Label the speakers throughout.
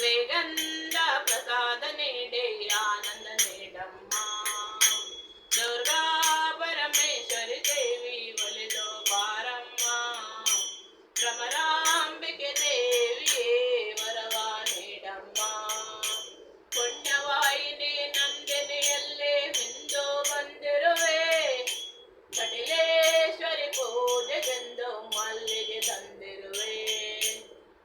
Speaker 1: ಶ್ರೀಗಂಧ ಪ್ರಸಾದ ನೀಡಿ ಆನಂದ ನೀಡಮ್ಮ. ದುರ್ಗಾ ಪರಮೇಶ್ವರಿ ದೇವಿ ಒಲಿದು ಬಾರಮ್ಮ. ಭ್ರಮರಾಂಬಿಕೆ ದೇವಿಯೇ ವರವ ನೀಡಮ್ಮ. ಪುಣ್ಯವಾಹಿನಿ ನಂದಿನಿಯಲ್ಲೇ ಮಿಂದು ಬಂದಿರುವೆ. ಕಟಿಲೇಶ್ವರಿ ಪೂಜೆಗೆಂದು ಮಲ್ಲಿಗೆ ತಂದಿರುವೆ.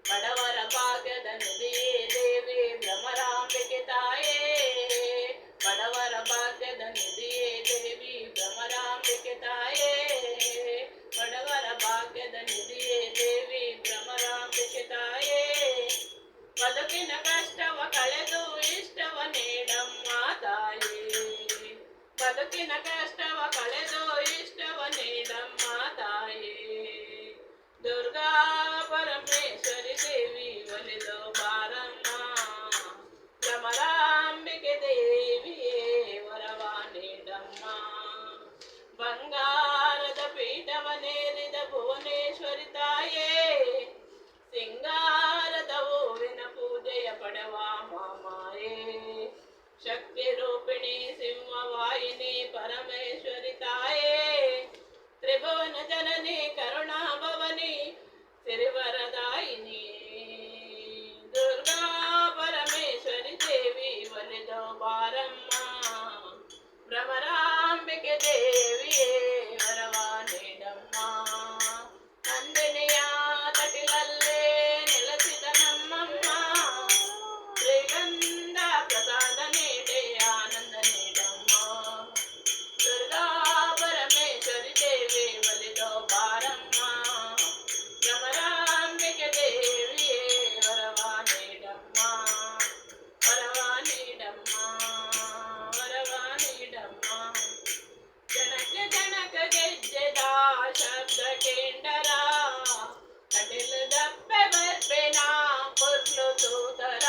Speaker 1: ಬಡವರ ಭಾಗ್ಯದ ನಿಧಿಯೇ ದೇವಿ ಭ್ರಮರಾಂಬಿಕೆ ತಾಯೇ. ಬಡವರ ಭಾಗ್ಯದ ನಿಧಿಯೇ ದೇವಿ ಭ್ರಮರಾಂಬಿಕೆ ತಾಯೇ. ಬಡವರ ಭಾಗ್ಯದ ನಿಧಿಯೇ ದೇವಿ ಭ್ರಮರಾಂಬಿಕೆ ತಾಯೇ. ಬದುಕಿನ ಕಷ್ಟವ ಕಳೆದು ಇಷ್ಟವ ನೀಡಮ್ಮ ತಾಯೇ. ಬದುಕಿನ ಕಷ್ಟವ ಕಳೆದು ಇಷ್ಟವ ನೀಡಮ್ಮ ತಾಯೇ. ದುರ್ಗಾ ಪರಮೇಶ್ವರಿ ದೇವಿ ಒಲಿದು ಬಾರಮ್ಮ. ಭ್ರಮರಾಂಬಿಕೆ ದೇವಿಯೇ ವರವ ನೀಡಮ್ಮ. ಬಂಗಾರದ ಪೀಠವನೇರಿದ ಭುವನೇಶ್ವರಿ ತಾಯೇ. ಸಿಂಗಾರದ ಹೂವಿನ ಪೂಜೆಯ ಪಡೆವ ಮಾಮಾಯೇ. ಶಕ್ತಿ ರೂಪಿಣಿ ಸಿಂಹವಾಹಿನಿ ಪರಮೇಶ್ವರಿ ತಾಯೇ. ತ್ರಿಭುವನ ಜನನಿ ಕರುಣಾ ಭವನಿ ಸಿರಿವರದಾಯಿನಿ. ದುರ್ಗಾ ಪರಮೇಶ್ವರಿ ದೇವಿ ಒಲಿದು ಬಾರಮ್ಮ. ಭ್ರಮರಾಂಬಿಕೆ ದೇವಿಯೇ ವರವ ನೀಡಮ್ಮ. ನಂದಿನಿಯ ತಟಿಲಲ್ಲೇ ನೆಲೆಸಿದ ನಮ್ಮಮ್ಮ. ಶ್ರೀಗಂಧ ಪ್ರಸಾದ ನೀಡಿ ಆನಂದ ನೀಡಮ್ಮ. ದುರ್ಗಾ ಪರಮೇಶ್ವರಿ ದೇವಿ ಒಲಿದು ಬಾರಮ್ಮ. ಭ್ರಮರಾಂಬಿಕೆ ದೇವಿಯೇ ವರವ ನೀಡಮ್ಮ. ವರವ ನೀಡಮ್ಮ. ವರವ ನೀಡಮ್ಮ. ಜನಕ ಜನಕ ಗೆಜ್ಜೆದ ಶಬ್ದ ಕೇಂಡರ. ಕಟಿಲ ದಪ್ಪೆ ಬರ್ಪೆನ ಕುರ್ಲು ತೂತರ.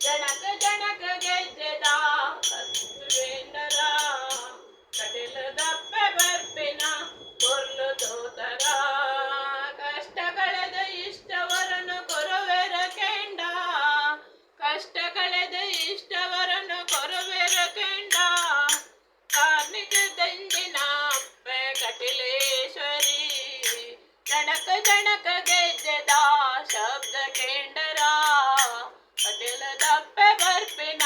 Speaker 1: ಜನಕ ಜನಕ ಗೆಜ್ಜೆದ ಕೇಂಡರ. ಕಟಿಲ ದಪ್ಪೆ ಬರ್ಪೆನ ಕುರ್ಲು ತೂತರ. ಕಷ್ಟ ಕಳೆದ ಇಷ್ಟವರನ್ನು ಕೊರುವೆರ ಕೆಂಡ. ಕಷ್ಟ ಕಳೆದ ಇಷ್ಟವರನ್ನು ಕೊರುವೆರ ಕೆಂಡ. ಕಾರ್ಮಿಕ ದಂಜಿನ ಅಪ್ಪೆ ಕಟಿಲೇಶ್ವರಿ. ಜನಕ ಜನಕ ಗೆಜ್ಜೆದ ಶಬ್ದ ಕೇಂಡರ. ಕಟಿಲ ದಪ್ಪೆ ಬರ್ಪಿನ